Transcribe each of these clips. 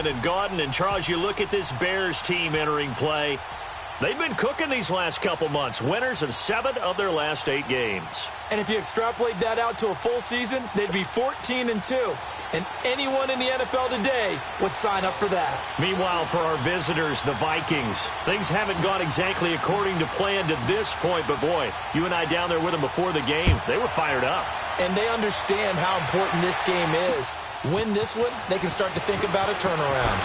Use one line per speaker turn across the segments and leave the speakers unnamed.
And Gordon and Charles, you look at this Bears team entering play. They've been cooking these last couple months. Winners of 7 of their last 8 games.
And if you extrapolate that out to a full season, they'd be 14-2. And anyone in the NFL today would sign up for that.
Meanwhile, for our visitors, the Vikings, things haven't gone exactly according to plan to this point. But, boy, you and I down there with them before the game, they were fired up.
And they understand how important this game is. Win this one, they can start to think about a turnaround.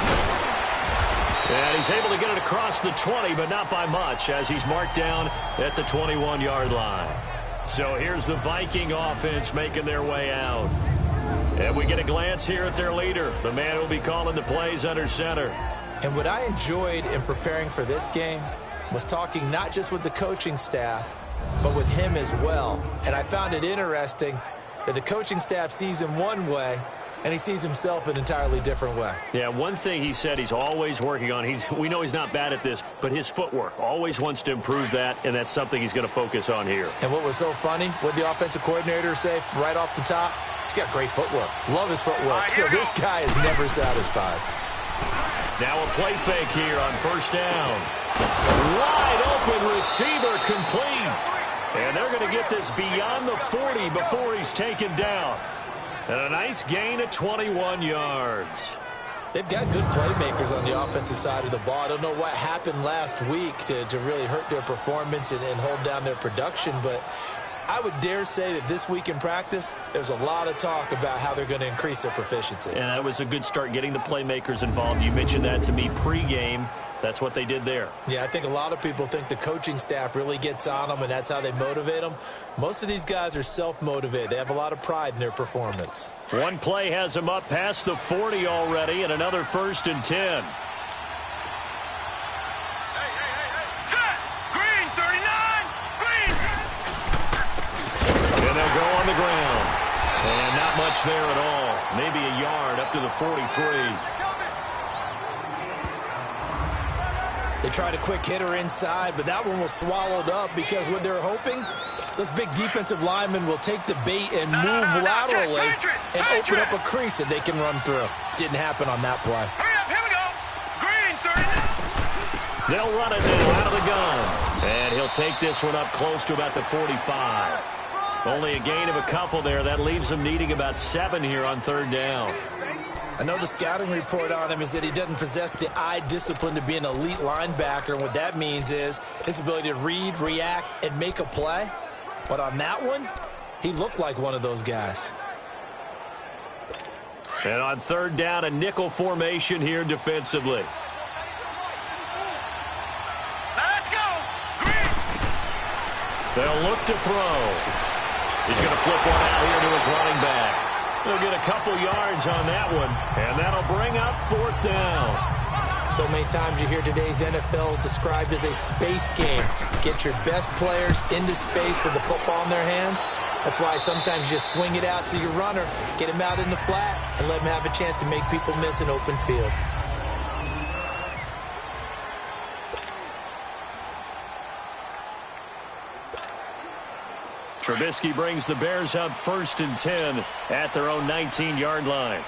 And he's able to get it across the 20, but not by much, as he's marked down at the 21-yard line. So here's the Viking offense making their way out. And we get a glance here at their leader, the man who will be calling the plays under center.
And what I enjoyed in preparing for this game was talking not just with the coaching staff, but with him as well. And I found it interesting that the coaching staff sees him one way, and he sees himself an entirely different way.
Yeah, one thing he said he's always working on, we know he's not bad at this, but his footwork, always wants to improve that, and that's something he's going to focus on here.
And what was so funny, what the offensive coordinator say right off the top? He's got great footwork. Love his footwork. So this guy is never satisfied.
Now a play fake here on first down. Wide open receiver complete. And they're going to get this beyond the 40 before he's taken down. And a nice gain of 21 yards.
They've got good playmakers on the offensive side of the ball. I don't know what happened last week to really hurt their performance and hold down their production, but I would dare say that this week in practice, there's a lot of talk about how they're going to increase their proficiency.
And that was a good start, getting the playmakers involved. You mentioned that to me pregame. That's what they did there.
Yeah, I think a lot of people think the coaching staff really gets on them, and that's how they motivate them. Most of these guys are self-motivated. They have a lot of pride in their performance.
One play has them up past the 40 already, and another 1st and 10.
Green, 39, green.
And they'll go on the ground. And not much there at all. Maybe a yard up to the 43.
They tried a quick hitter inside, but that one was swallowed up because what they're hoping, those big defensive linemen will take the bait and move laterally and open up a crease that they can run through. Didn't happen on that play.
Hurry up, here we go. Green, 39.
They'll run it now out of the gun. And he'll take this one up close to about the 45. Only a gain of a couple there. That leaves them needing about 7 here on 3rd down.
I know the scouting report on him is that he doesn't possess the eye discipline to be an elite linebacker. And what that means is his ability to read, react, and make a play. But on that one, he looked like one of those guys.
And on 3rd down, a nickel formation here defensively.
Let's go. Green.
They'll look to throw. He's going to flip one out here to his running back. They'll get a couple yards on that one, and that'll bring up 4th down.
So many times you hear today's NFL described as a space game. Get your best players into space with the football in their hands. That's why sometimes you just swing it out to your runner, get him out in the flat, and let him have a chance to make people miss an open field.
Trubisky brings the Bears up 1st and 10 at their own 19-yard line.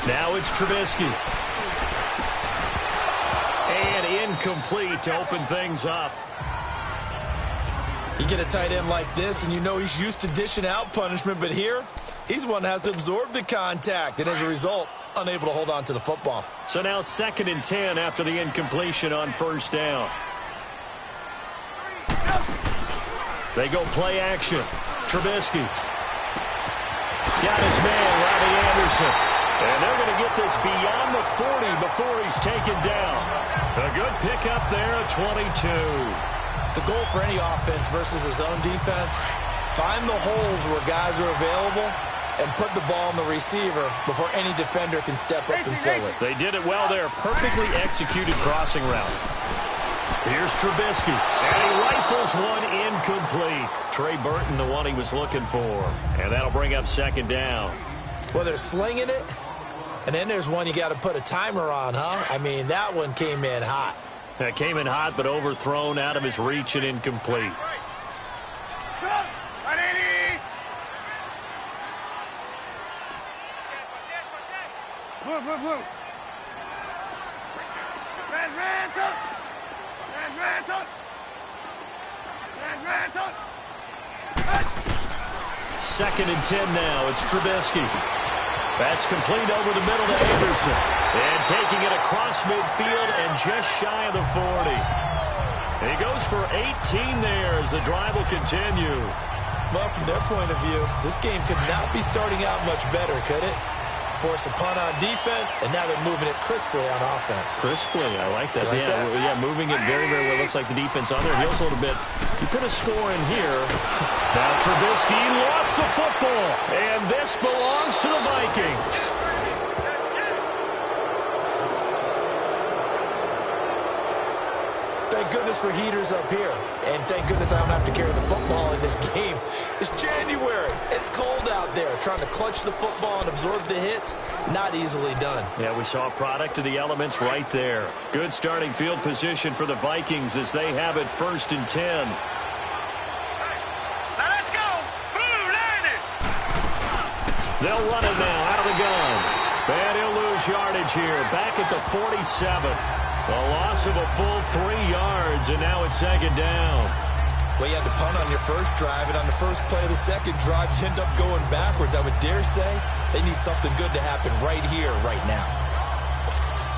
Now it's Trubisky. And incomplete to open things up.
You get a tight end like this, and you know he's used to dishing out punishment, but here, he's the one that has to absorb the contact, and as a result, unable to hold on to the football.
So now 2nd and 10 after the incompletion on 1st down. They go play action. Trubisky. Got his man, Robbie Anderson. And they're going to get this beyond the 40 before he's taken down. A good pickup there at 22.
The goal for any offense versus his own defense, find the holes where guys are available and put the ball on the receiver before any defender can step up and fill it.
They did it well there. Perfectly executed crossing route. Here's Trubisky. And he rifles one incomplete. Trey Burton, the one he was looking for. And that'll bring up 2nd down.
Well, they're slinging it. And then there's one you got to put a timer on, huh? I mean, that one came in hot.
That came in hot, but overthrown out of his reach and incomplete.
Blue. Red Ransom. Red Ransom. Red Ransom.
Second and 10 now. It's Trubisky. That's complete over the middle to Anderson. And taking it across midfield and just shy of the 40. He goes for 18 there as the drive will continue.
Well, from their point of view, this game could not be starting out much better, could it? Force a punt on defense, and now they're moving it crisply on offense.
Crisply, I like that.
That?
Yeah, moving it very, very well. Looks like the defense on their heels a little bit. You put a score in here. Now Trubisky lost the football, and this belongs to the Vikings.
Thank goodness for heaters up here. And thank goodness I don't have to carry the football in this game. It's January. It's cold out there. Trying to clutch the football and absorb the hits, not easily done.
Yeah, we saw a product of the elements right there. Good starting field position for the Vikings as they have it 1st and 10.
Now let's go. Blue, line it.
They'll run it now out of the gun. And he'll lose yardage here. Back at the 47. A loss of a full 3 yards, and now it's 2nd down.
Well, you had to punt on your first drive, and on the first play of the second drive, you end up going backwards. I would dare say they need something good to happen right here, right now.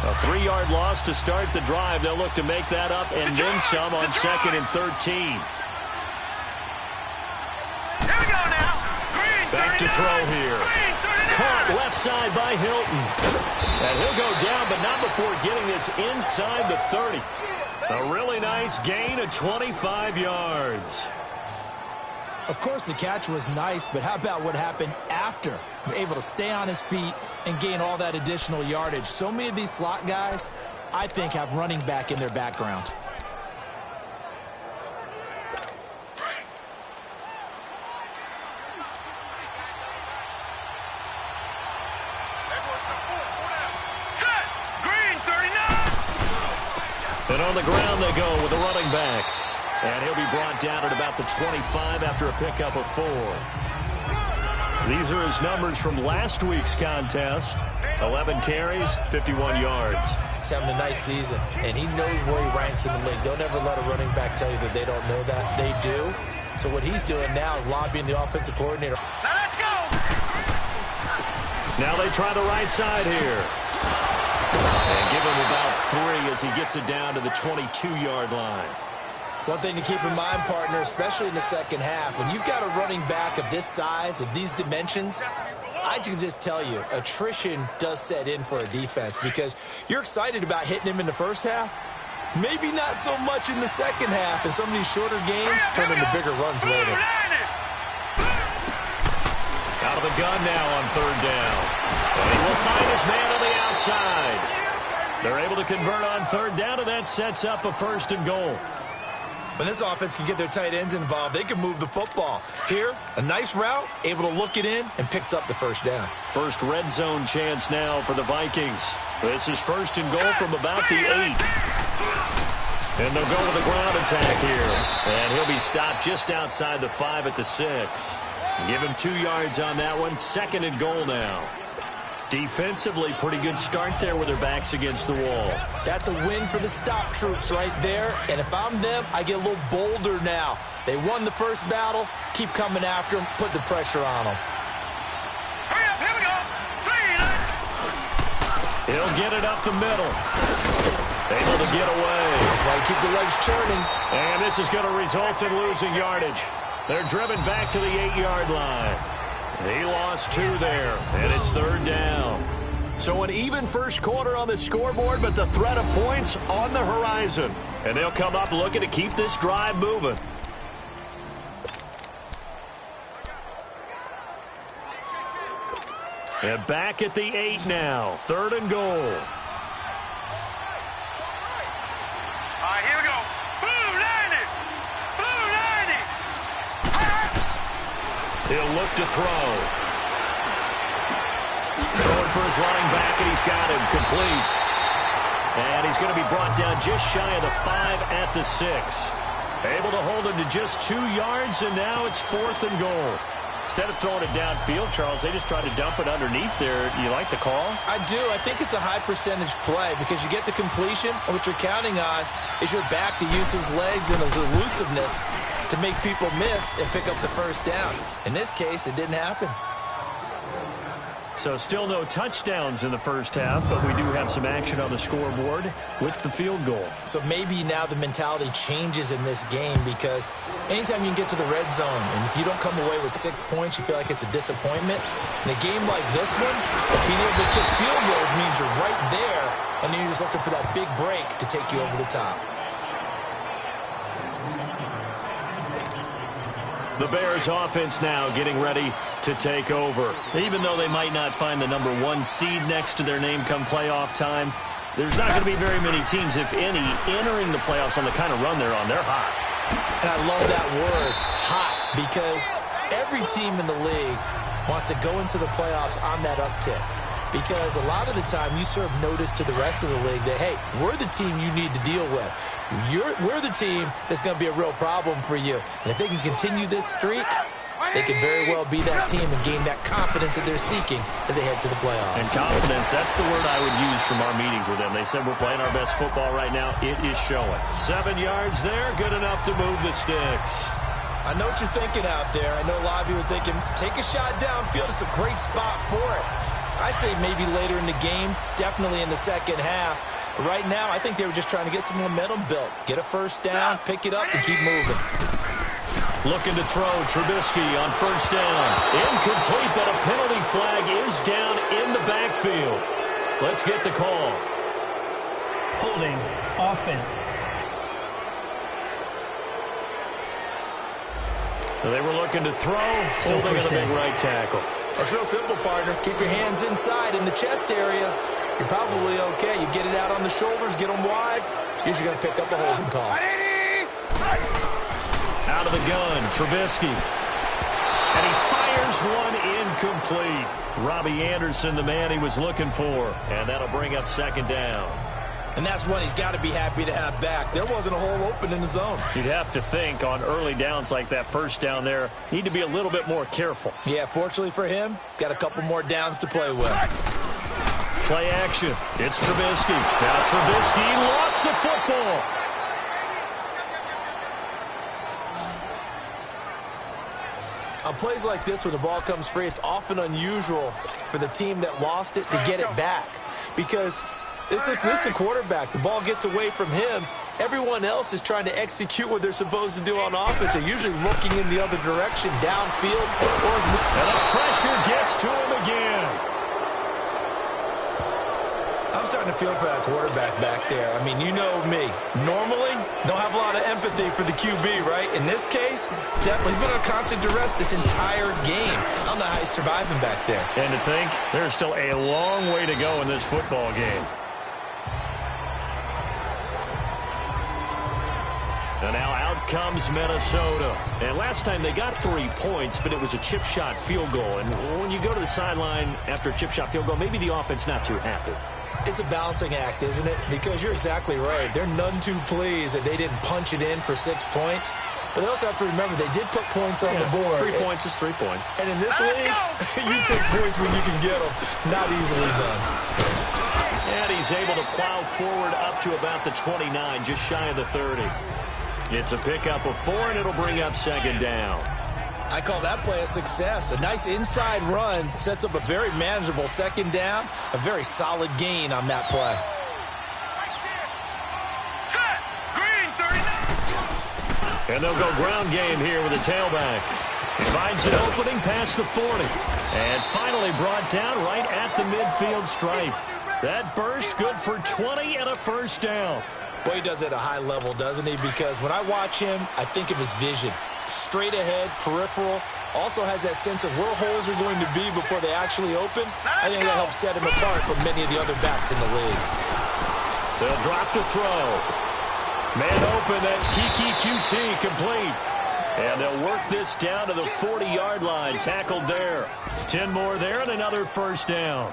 A 3-yard loss to start the drive. They'll look to make that up and then some on 2nd and 13.
Here we go now. Green,
Back to throw here.
Green, 39.
Caught left side by Hilton. And he'll go down, but not before getting this inside the 30. A really nice gain of 25 yards.
Of course, the catch was nice, but how about what happened after? Able to stay on his feet and gain all that additional yardage. So many of these slot guys, I think, have running back in their background.
And on the ground they go with the running back. And he'll be brought down at about the 25 after a pickup of 4. These are his numbers from last week's contest. 11 carries, 51 yards.
He's having a nice season, and he knows where he ranks in the league. Don't ever let a running back tell you that they don't know that. They do. So what he's doing now is lobbying the offensive coordinator.
Now let's go.
Now they try the right side here. And give him about 3 as he gets it down to the 22-yard line.
One thing to keep in mind, partner, especially in the second half, when you've got a running back of this size, of these dimensions, I can just tell you, attrition does set in for a defense because you're excited about hitting him in the first half. Maybe not so much in the second half, and some of these shorter gains turn into bigger runs later.
Out of the gun now on 3rd down. And he will find his man on the outside. They're able to convert on 3rd down, and that sets up a 1st and goal.
When this offense can get their tight ends involved, they can move the football. Here, a nice route, able to look it in, and picks up the 1st down.
First red zone chance now for the Vikings. This is 1st and goal from about the 8. And they'll go to the ground attack here. And he'll be stopped just outside the 5 at the 6. Give him 2 yards on that one. 2nd and goal now. Defensively, pretty good start there with their backs against the wall.
That's a win for the stop troops right there. And if I'm them, I get a little bolder now. They won the first battle. Keep coming after them. Put the pressure on them.
Hurry up, here we go. 3.
He'll get it up the middle. Able to get away.
That's why you keep the legs churning.
And this is going to result in losing yardage. They're driven back to the 8-yard line. He lost 2 there, and it's 3rd down. So an even first quarter on the scoreboard, but the threat of points on the horizon. And they'll come up looking to keep this drive moving. And back at the 8 now, 3rd and goal.
All right, here we go. Blue, line it. Blue, line it.
He'll look to throw. Going for his running back, and he's got him complete. And he's going to be brought down just shy of the 5 at the 6. Able to hold him to just 2 yards, and now it's 4th and goal. Instead of throwing it downfield, Charles, they just tried to dump it underneath there. You like the call?
I do. I think it's a high percentage play because you get the completion, and what you're counting on is your back to use his legs and his elusiveness to make people miss and pick up the first down. In this case, it didn't happen.
So still no touchdowns in the first half, but we do have some action on the scoreboard with the field goal.
So maybe now the mentality changes in this game because anytime you can get to the red zone, and if you don't come away with 6 points, you feel like it's a disappointment. In a game like this one, being able to kick field goals means you're right there, and then you're just looking for that big break to take you over the top.
The Bears offense now getting ready to take over. Even though they might not find the #1 seed next to their name come playoff time, there's not going to be very many teams, if any, entering the playoffs on the kind of run they're on. They're hot.
And I love that word, hot, because every team in the league wants to go into the playoffs on that uptick. Because a lot of the time you serve notice to the rest of the league that, hey, we're the team you need to deal with. We're the team that's going to be a real problem for you. And if they can continue this streak, they could very well be that team and gain that confidence that they're seeking as they head to the playoffs.
And confidence, that's the word I would use from our meetings with them. They said we're playing our best football right now. It is showing. 7 yards there, good enough to move the sticks.
I know what you're thinking out there. I know a lot of people are thinking, take a shot downfield. It's a great spot for it. I'd say maybe later in the game, definitely in the second half. But right now, I think they were just trying to get some momentum built. Get a first down, pick it up, and keep moving.
Looking to throw, Trubisky on first down. Incomplete, but a penalty flag is down in the backfield. Let's get the call.
Holding, offense.
They were looking to throw, holding a big right tackle.
That's real simple, partner. Keep your hands inside in the chest area. You're probably okay. You get it out on the shoulders, get them wide. Usually going to pick up a holding call.
Out of the gun, Trubisky. And he fires one incomplete. Robbie Anderson, the man he was looking for. And that'll bring up second down.
And that's one he's got to be happy to have back. There wasn't a hole open in the zone.
You'd have to think on early downs like that first down there, need to be a little bit more careful.
Yeah, fortunately for him, got a couple more downs to play with.
Play action. It's Trubisky. Now Trubisky lost the football.
On plays like this, when the ball comes free, it's often unusual for the team that lost it to get it back. Because this is the quarterback. The ball gets away from him. Everyone else is trying to execute what they're supposed to do on offense. They're usually looking in the other direction, downfield.
And the pressure gets to him again.
I'm starting to feel for that quarterback back there. I mean, you know me. Normally, don't have a lot of empathy for the QB, right? In this case, definitely. He's been on constant duress this entire game. I don't know how he's surviving back there.
And to think, there's still a long way to go in this football game. And now out comes Minnesota. And last time they got 3 points, but it was a chip shot field goal. And when you go to the sideline after a chip shot field goal, maybe the offense not too happy.
It's a balancing act, isn't it? Because you're exactly right. They're none too pleased that they didn't punch it in for 6 points. But they also have to remember they did put points on the board.
3 points is 3 points.
And in this league, you take points when you can get them. Not easily done.
And he's able to plow forward up to about the 29, just shy of the 30. It's a pickup of 4, and it'll bring up second down.
I call that play a success. A nice inside run sets up a very manageable second down. A very solid gain on that play.
Set. Green, 39.
And they'll go ground game here with the tailback. He finds an opening past the 40. And finally brought down right at the midfield stripe. That burst good for 20 and a first down.
Boy, he does it at a high level, doesn't he? Because when I watch him, I think of his vision. Straight ahead, peripheral. Also has that sense of where holes are going to be before they actually open. I think that helps set him apart from many of the other backs in the league.
They'll drop the throw. Man open, that's Kiki QT complete. And they'll work this down to the 40-yard line. Tackled there. 10 more there and another first down.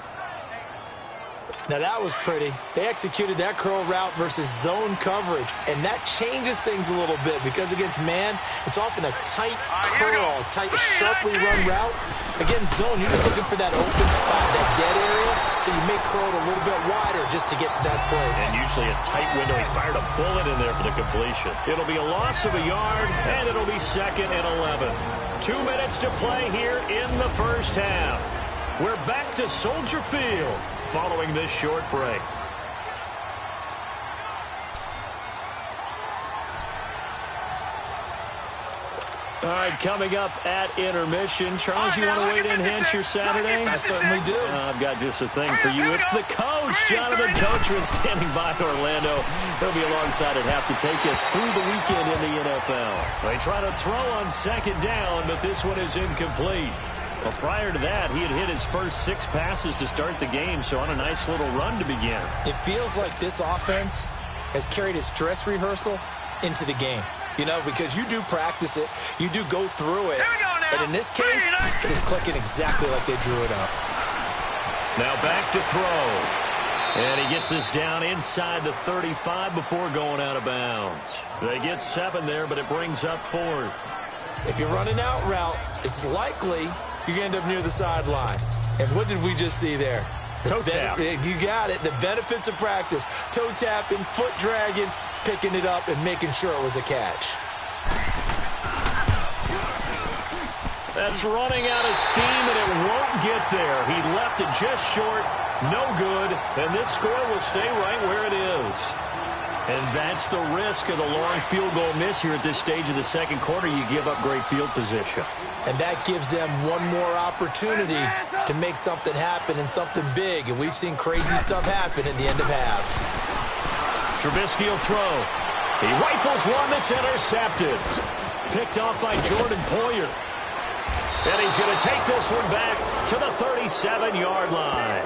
Now that was pretty. They executed that curl route versus zone coverage, and that changes things a little bit because against man, it's often a tight curl, tight, sharply run route. Against zone, you're just looking for that open spot, that dead area, so you may curl it a little bit wider just to get to that place.
And usually a tight window. He fired a bullet in there for the completion. It'll be a loss of a yard, and it'll be 2nd and 11. 2 minutes to play here in the first half. We're back to Soldier Field following this short break. All right, coming up at intermission. Charles, you want to wait in hence your Saturday?
I certainly do.
I've got just a thing for you. It's the coach, Jonathan Coachman, standing by Orlando. He'll be alongside at half to take us through the weekend in the NFL. They try to throw on 2nd down, but this one is incomplete. Well, prior to that, he had hit his first 6 passes to start the game, so on a nice little run to begin.
It feels like this offense has carried its dress rehearsal into the game. You know, because you do practice it, you do go through it, and in this case, it is clicking exactly like they drew it up.
Now back to throw. And he gets us down inside the 35 before going out of bounds. They get 7 there, but it brings up 4th.
If you're running out route, it's likely you're going to end up near the sideline. And what did we just see there?
Toe tap.
You got it. The benefits of practice. Toe tapping, foot dragging, picking it up, and making sure it was a catch.
That's running out of steam, and it won't get there. He left it just short. No good. And this score will stay right where it is. And that's the risk of the long field goal miss here at this stage of the second quarter. You give up great field position.
And that gives them one more opportunity to make something happen and something big. And we've seen crazy stuff happen at the end of halves.
Trubisky will throw. He rifles one that's intercepted. Picked off by Jordan Poyer. And he's going to take this one back to the 37-yard line.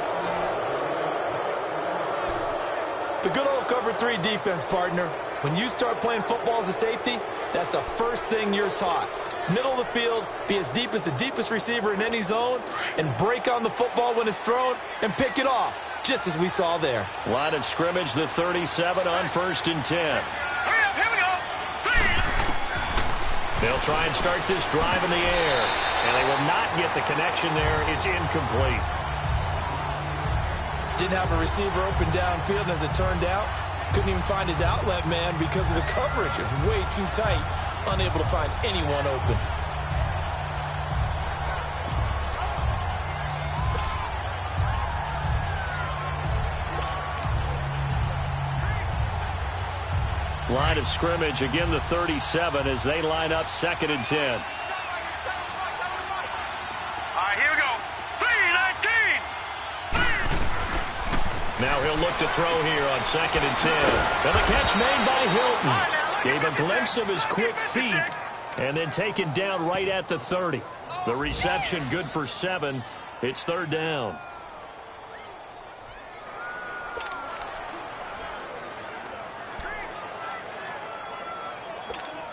The good old cover 3 defense, partner. When you start playing football as a safety, that's the first thing you're taught. Middle of the field, be as deep as the deepest receiver in any zone, and break on the football when it's thrown and pick it off, just as we saw there.
Line of scrimmage, the 37 on 1st and 10.
Hurry up, here we go.
They'll try and start this drive in the air, and they will not get the connection there. It's incomplete.
Didn't have a receiver open downfield, and as it turned out, couldn't even find his outlet man because of the coverage. It was way too tight, unable to find anyone open.
Line of scrimmage, again the 37 as they line up 2nd and 10.
All right, here we go. 3-19.
Now he'll look to throw here on 2nd and 10. And the catch made by Hilton. Gave a glimpse of his quick feet and then taken down right at the 30. The reception good for 7. It's 3rd down.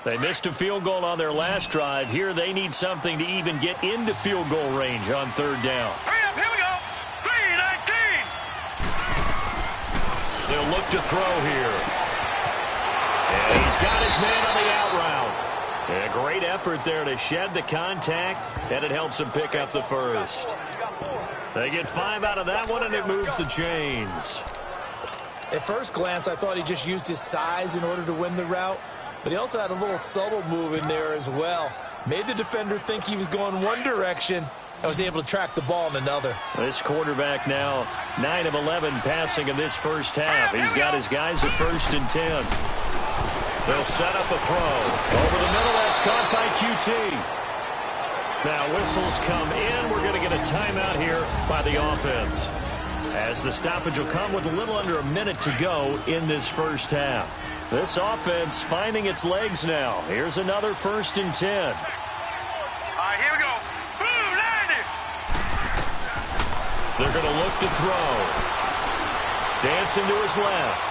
They missed a field goal on their last drive. Here they need something to even get into field goal range on 3rd down.
Hurry up, here we go. 3-19.
They'll look to throw here. And he's got his man on the out route. And a great effort there to shed the contact, and it helps him pick up the first. They get 5 out of that one, and it moves the chains.
At first glance, I thought he just used his size in order to win the route. But he also had a little subtle move in there as well. Made the defender think he was going one direction and was able to track the ball in another.
This quarterback now 9 of 11 passing in this first half. He's got his guys at 1st and 10. They'll set up a throw. Over the middle, that's caught by QT. Now whistles come in. We're going to get a timeout here by the offense, as the stoppage will come with a little under a minute to go in this first half. This offense finding its legs now. Here's another 1st and 10.
All right, here we go. Boom, 90.
They're going to look to throw. Dancing to his left.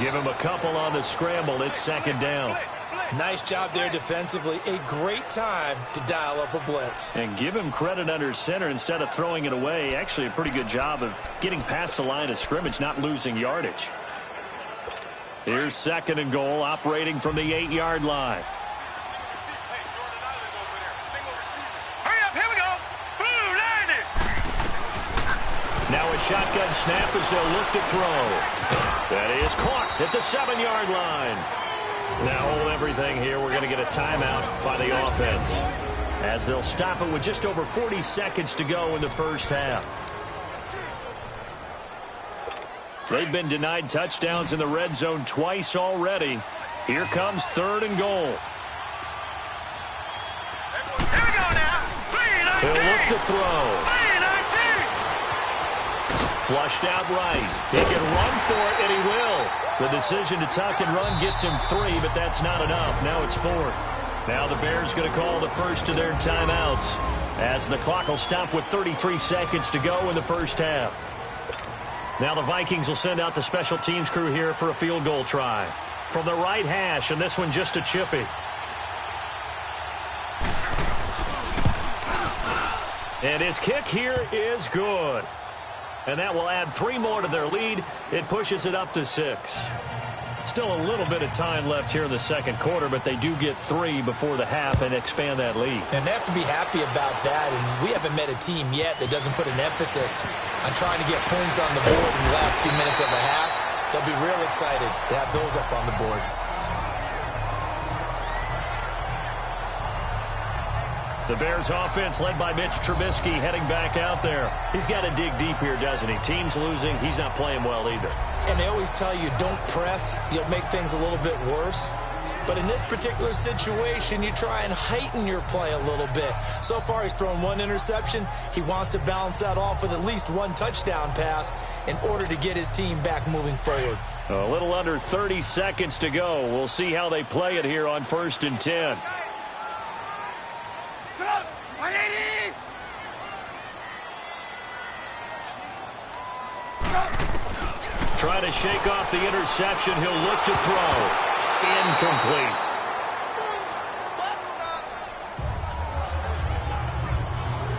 Give him a couple on the scramble. It's 2nd down.
Nice job there defensively. A great time to dial up a blitz.
And give him credit under center instead of throwing it away. Actually, a pretty good job of getting past the line of scrimmage, not losing yardage. Here's 2nd and goal, operating from the 8-yard line.
Hurry up, here we go. Boom, landed.
Now a shotgun snap as they'll look to throw. That is caught at the 7-yard line. Now hold everything here. We're going to get a timeout by the offense, as they'll stop it with just over 40 seconds to go in the first half. They've been denied touchdowns in the red zone twice already. Here comes 3rd and goal.
Here we go now.
He'll look to throw. Flushed out right. He can run for it, and he will. The decision to tuck and run gets him 3, but that's not enough. Now it's 4th. Now the Bears going to call the first of their timeouts, as the clock will stop with 33 seconds to go in the first half. Now the Vikings will send out the special teams crew here for a field goal try. From the right hash, and this one just a chippy. And his kick here is good. And that will add 3 more to their lead. It pushes it up to 6. Still a little bit of time left here in the second quarter, but they do get 3 before the half and expand that lead.
And they have to be happy about that. And we haven't met a team yet that doesn't put an emphasis on trying to get points on the board in the last 2 minutes of the half. They'll be real excited to have those up on the board.
The Bears offense led by Mitch Trubisky heading back out there. He's got to dig deep here, doesn't he? Team's losing. He's not playing well either.
And they always tell you, don't press. You'll make things a little bit worse. But in this particular situation, you try and heighten your play a little bit. So far, he's thrown 1 interception. He wants to balance that off with at least 1 touchdown pass in order to get his team back moving forward.
A little under 30 seconds to go. We'll see how they play it here on 1st and 10. Trying to shake off the interception. He'll look to throw. Incomplete.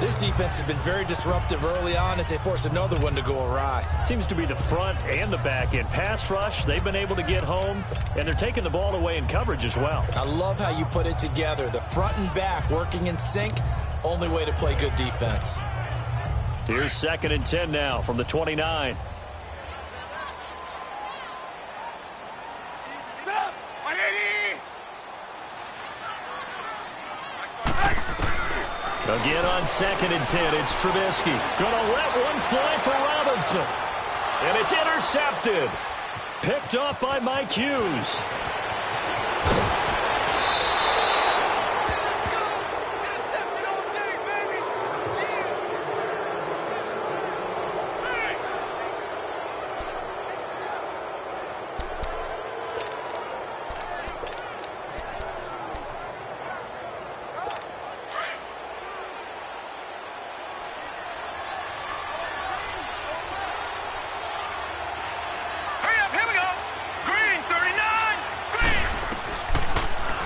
This defense has been very disruptive early on as they force another one to go awry.
Seems to be the front and the back end. Pass rush, they've been able to get home, and they're taking the ball away in coverage as well.
I love how you put it together. The front and back working in sync. Only way to play good defense.
Here's 2nd and 10 now from the 29. Again on 2nd and 10, it's Trubisky. Gonna let one fly for Robinson. And it's intercepted. Picked off by Mike Hughes.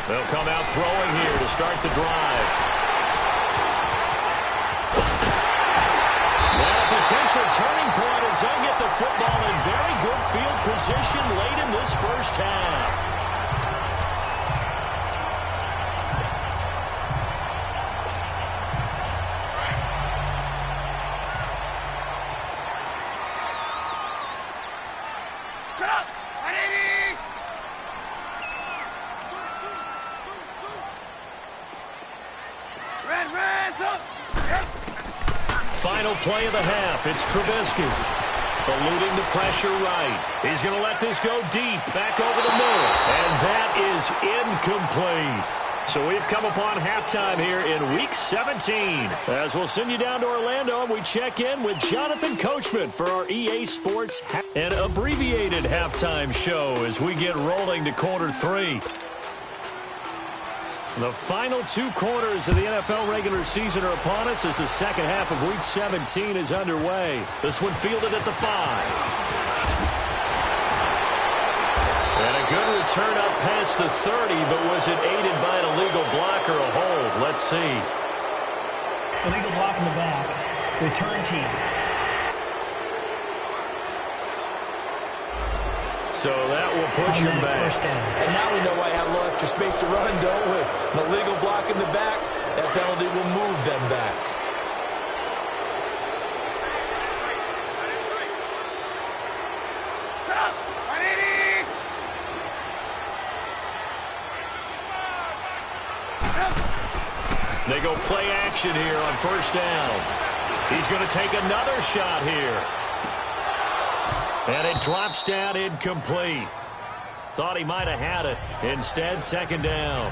They'll come out throwing here to start the drive. And a potential turning point as they get the football in very good field position late in this first half. Final play of the half. It's Trubisky. Eluding the pressure right. He's going to let this go deep. Back over the middle. And that is incomplete. So we've come upon halftime here in Week 17. As we'll send you down to Orlando, and we check in with Jonathan Coachman for our EA Sports an abbreviated halftime show as we get rolling to quarter 3. The final 2 quarters of the NFL regular season are upon us as the second half of Week 17 is underway. This one fielded at the 5. And a good return up past the 30, but was it aided by an illegal block or a hold? Let's see.
Illegal block in the back. Return team.
So that will push him back.
First down.
And now we know why I have a little extra space to run, don't we? An illegal block in the back, that penalty will move them back.
They go play action here on first down. He's going to take another shot here. And it drops down incomplete. Thought he might have had it. Instead, second down.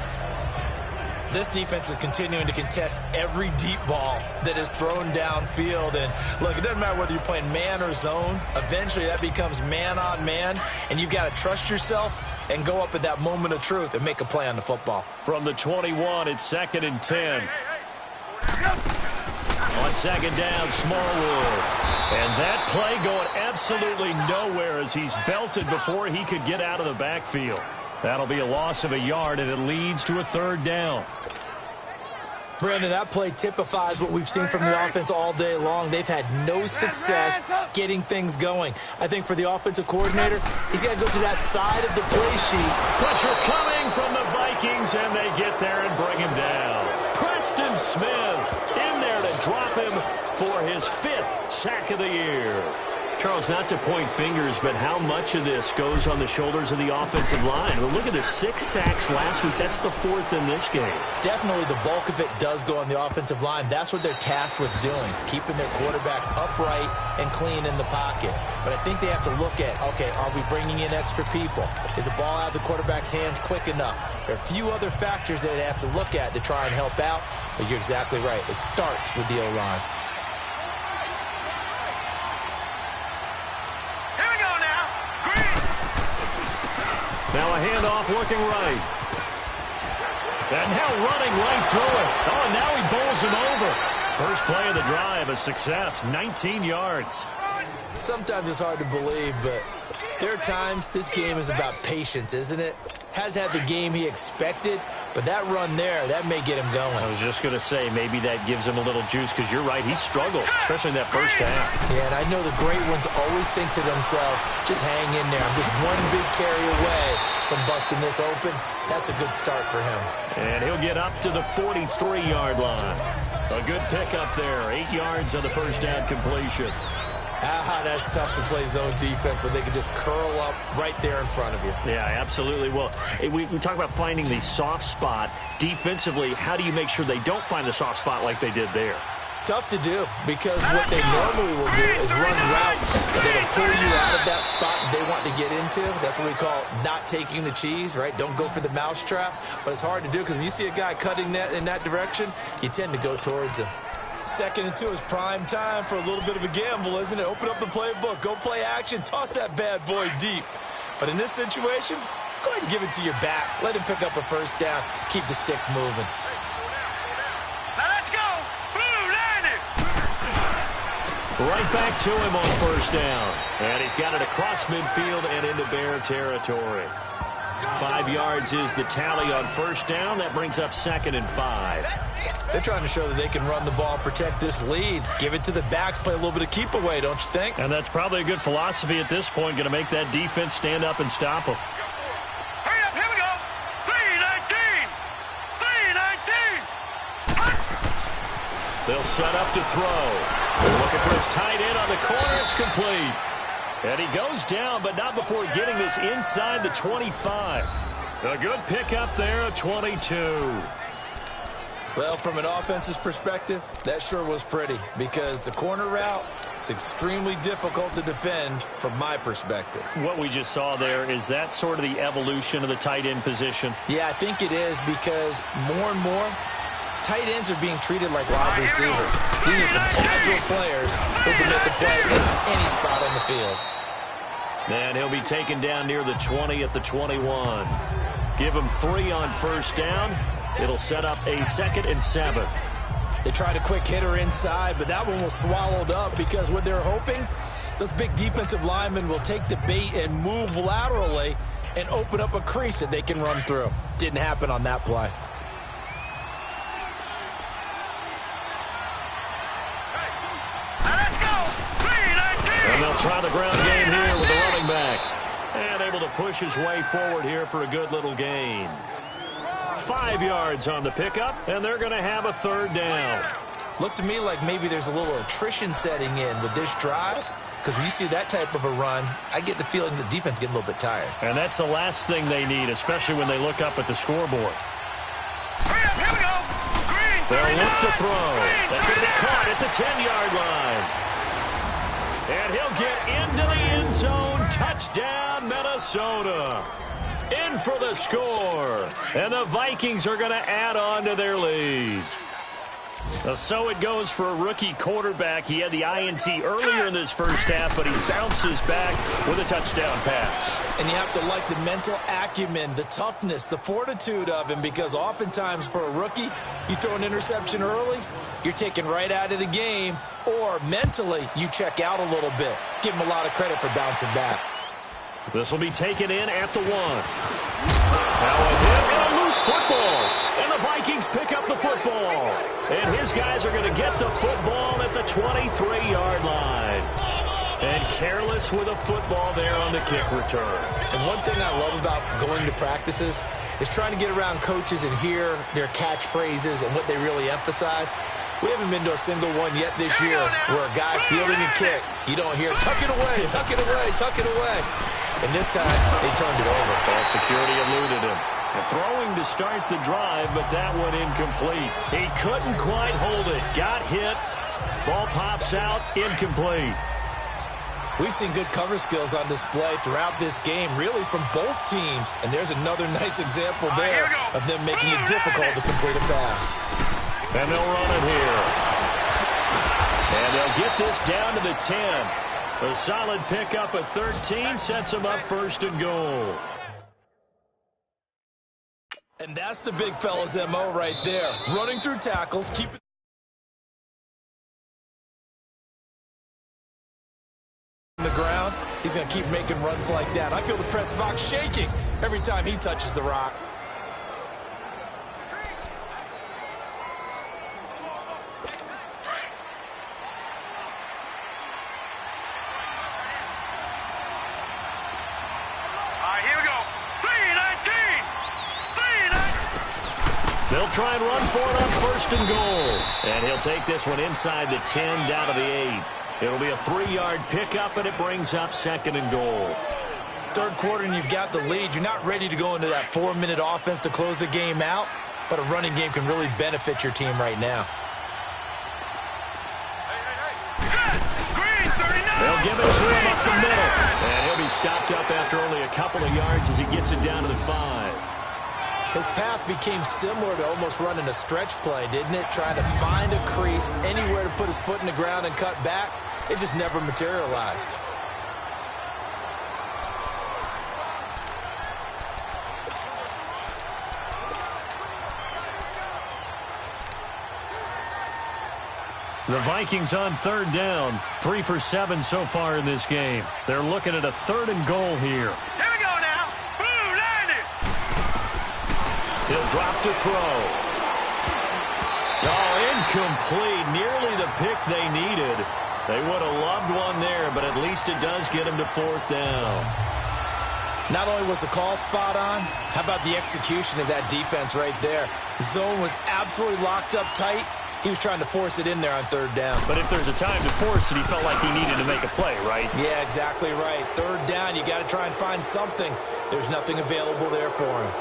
This defense is continuing to contest every deep ball that is thrown downfield. And look, it doesn't matter whether you're playing man or zone. Eventually, that becomes man on man. And you've got to trust yourself and go up at that moment of truth and make a play on the football.
From the 21, it's 2nd and 10. On second down, Smallwood. And that play going absolutely nowhere as he's belted before he could get out of the backfield. That'll be a loss of a yard, and it leads to a 3rd down.
Brandon, that play typifies what we've seen from the offense all day long. They've had no success getting things going. I think for the offensive coordinator, he's got to go to that side of the play sheet.
Pressure coming from the Vikings, and they get there and bring him down. Preston Smith in there to drop him for his 5th sack of the year. Charles, not to point fingers, but how much of this goes on the shoulders of the offensive line? Well, look at the 6 sacks last week. That's the 4th in this game.
Definitely the bulk of it does go on the offensive line. That's what they're tasked with doing, keeping their quarterback upright and clean in the pocket. But I think they have to look at, okay, are we bringing in extra people? Is the ball out of the quarterback's hands quick enough? There are a few other factors that they have to look at to try and help out, but you're exactly right. It starts with the O-line.
Now a handoff looking right. And now running right through it. Oh, and now he bowls him over. First play of the drive, a success, 19 yards.
Sometimes it's hard to believe, but there are times this game is about patience, isn't it? Has had the game he expected, but that run there, that may get him going.
I was just going to say, maybe that gives him a little juice, because you're right, he struggled, especially in that first half.
Yeah, and I know the great ones always think to themselves, just hang in there. I'm just one big carry away from busting this open. That's a good start for him.
And he'll get up to the 43-yard line. A good pickup there, 8 yards on the first down completion.
That's tough to play zone defense when they can just curl up right there in front of you.
Yeah, absolutely. Well, we talk about finding the soft spot. Defensively, how do you make sure they don't find the soft spot like they did there?
Tough to do, because what they normally will do is run routes that'll pull you out of that spot they want to get into. That's what we call not taking the cheese, right? Don't go for the mousetrap. But it's hard to do, because when you see a guy cutting that in that direction, you tend to go towards him. 2nd and 2 is prime time for a little bit of a gamble, isn't it? Open up the playbook, go play action, toss that bad boy deep. But in this situation, go ahead and give it to your back. Let him pick up a first down, keep the sticks moving.
Now let's go. Blue, line it.
Right back to him on first down. And he's got it across midfield and into Bear territory. 5 yards is the tally on first down. That brings up 2nd and 5.
They're trying to show that they can run the ball, protect this lead. Give it to the backs, play a little bit of keep away, don't you think?
And that's probably a good philosophy at this point, going to make that defense stand up and stop them.
Hurry up, here we go. 3-19. 3-19.
They'll set up to throw. They're looking for his tight end on the corner. It's complete. And he goes down, but not before getting this inside the 25. A good pickup there of 22.
Well, from an offensive perspective, that sure was pretty, because the corner route, it's extremely difficult to defend from my perspective.
What we just saw there, is that sort of the evolution of the tight end position?
Yeah, I think it is, because more and more, tight ends are being treated like wide receivers. These are some agile players who can make a play in any spot on the field.
And he'll be taken down near the 20 at the 21. Give him 3 on first down. It'll set up a 2nd and 7.
They tried a quick hitter inside, but that one was swallowed up, because what they're hoping, those big defensive linemen will take the bait and move laterally and open up a crease that they can run through. Didn't happen on that play.
Let's go. 3-19.
And they'll try the ground game here with the running back. And able to push his way forward here for a good little gain. 5 yards on the pickup, and they're going to have a third down.
Looks to me like maybe there's a little attrition setting in with this drive, because when you see that type of a run, I get the feeling the defense getting a little bit tired.
And that's the last thing they need, especially when they look up at the scoreboard.
Hurry up, here we go. Green,
They'll look to throw.
Green,
That's going to be caught at the 10-yard line. And he'll get into the end zone. Touchdown, Minnesota. In for the score. And the Vikings are going to add on to their lead. So it goes for a rookie quarterback. He had the INT earlier in this first half, but he bounces back with a touchdown pass.
And you have to like the mental acumen, the toughness, the fortitude of him, because oftentimes for a rookie, you throw an interception early, you're taken right out of the game, or mentally you check out a little bit. Give him a lot of credit for bouncing back.
This will be taken in at the 1. Now a hit and a loose football. And the Vikings pick up the football. And his guys are going to get the football at the 23-yard line. And careless with a football there on the kick return.
And one thing I love about going to practices is trying to get around coaches and hear their catchphrases and what they really emphasize. We haven't been to a single one yet this year where a guy fielding a kick, you don't hear, tuck it away, tuck it away, tuck it away. And this time, they turned it over.
Ball security eluded him. Throwing to start the drive, but that one incomplete. He couldn't quite hold it. Got hit. Ball pops out, incomplete.
We've seen good cover skills on display throughout this game, really from both teams. And there's another nice example there of them making it difficult to complete a pass.
And they'll run it here. And they'll get this down to the 10. A solid pickup at 13 sets them up first and goal.
And that's the big fella's MO right there. Running through tackles, keeping the ground. He's going to keep making runs like that. I feel the press box shaking every time he touches the rock.
They'll try and run for it on first and goal. And he'll take this one inside the 10, down to the 8. It'll be a 3-yard pickup, and it brings up second and goal.
Third quarter, and you've got the lead. You're not ready to go into that 4-minute offense to close the game out, but a running game can really benefit your team right now.
They'll give it to him up the middle. And he'll be stopped up after only a couple of yards as he gets it down to the 5.
His path became similar to almost running a stretch play, didn't it? Trying to find a crease, anywhere to put his foot in the ground and cut back. It just never materialized.
The Vikings on third down. 3 for 7 so far in this game. They're looking at a third and goal here.
Here we go now. Boom, landed.
He'll drop to throw. Oh, incomplete. Nearly the pick they needed. They would have loved one there, but at least it does get him to fourth down.
Not only was the call spot on, how about the execution of that defense right there? Zone was absolutely locked up tight. He was trying to force it in there on third down.
But if there's a time to force it, he felt like he needed to make a play, right?
Yeah, exactly right. Third down, you got to try and find something. There's nothing available there for him.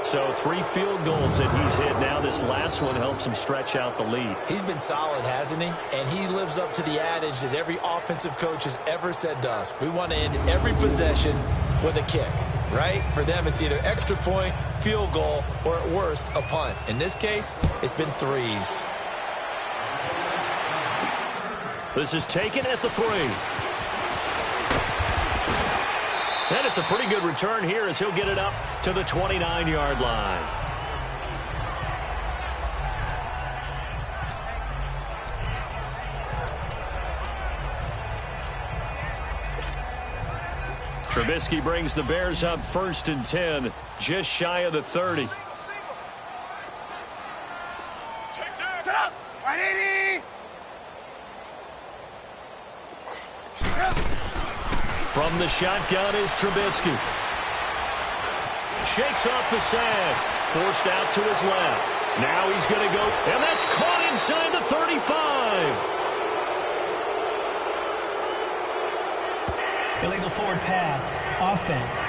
So 3 field goals that he's hit. Now this last one helps him stretch out the lead.
He's been solid, hasn't he? And he lives up to the adage that every offensive coach has ever said to us. We want to end every possession with a kick, right? For them, it's either extra point, field goal, or at worst, a punt. In this case, it's been threes.
This is taken at the 3. And it's a pretty good return here as he'll get it up to the 29-yard line. Trubisky brings the Bears up 1st and 10, just shy of the 30.
Set up. 180.
From the shotgun is Trubisky. Shakes off the sand. Forced out to his left. Now he's going to go, and that's caught inside the 35.
Illegal forward pass. Offense.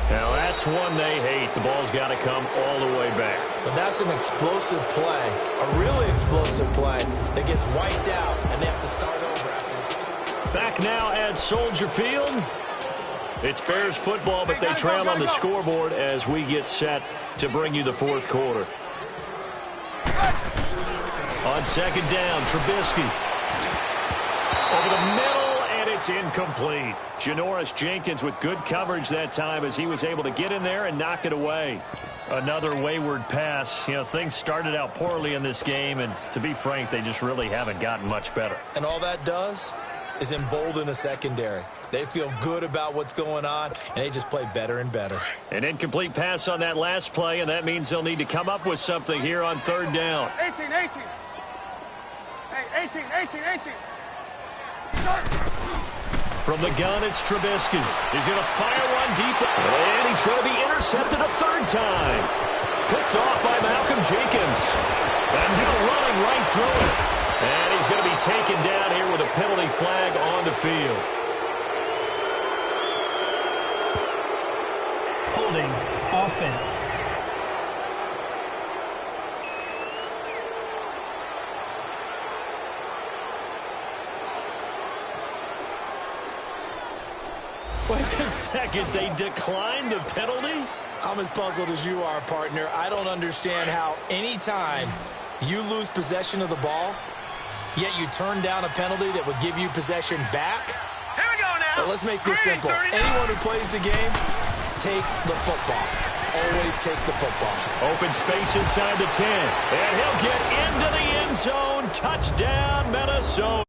Now that's one they hate. The ball's got to come all the way back.
So that's an explosive play, a really explosive play that gets wiped out, and they have to start over after.
Back now at Soldier Field. It's Bears football, but they trail on the scoreboard as we get set to bring you the 4th quarter. On 2nd down, Trubisky. Over the middle, and it's incomplete. Janoris Jenkins with good coverage that time as he was able to get in there and knock it away. Another wayward pass. You know, things started out poorly in this game, and to be frank, they just really haven't gotten much better.
And all that does is embolden a secondary. They feel good about what's going on, and they just play better and better.
An incomplete pass on that last play, and that means they'll need to come up with something here on 3rd down.
18. Hey, 18.
From the gun, it's Trubisky. He's going to fire one deep, and he's going to be intercepted a 3rd time. Picked off by Malcolm Jenkins. And now running right through it. And he's going to be taken down here with a penalty flag on the field.
Holding. Offense.
Wait a second. They declined the penalty?
I'm as puzzled as you are, partner. I don't understand how any time you lose possession of the ball, yet you turn down a penalty that would give you possession back.
Here we go now.
Let's make this simple. Anyone who plays the game, take the football. Always take the football.
Open space inside the 10. And he'll get into the end zone. Touchdown, Minnesota.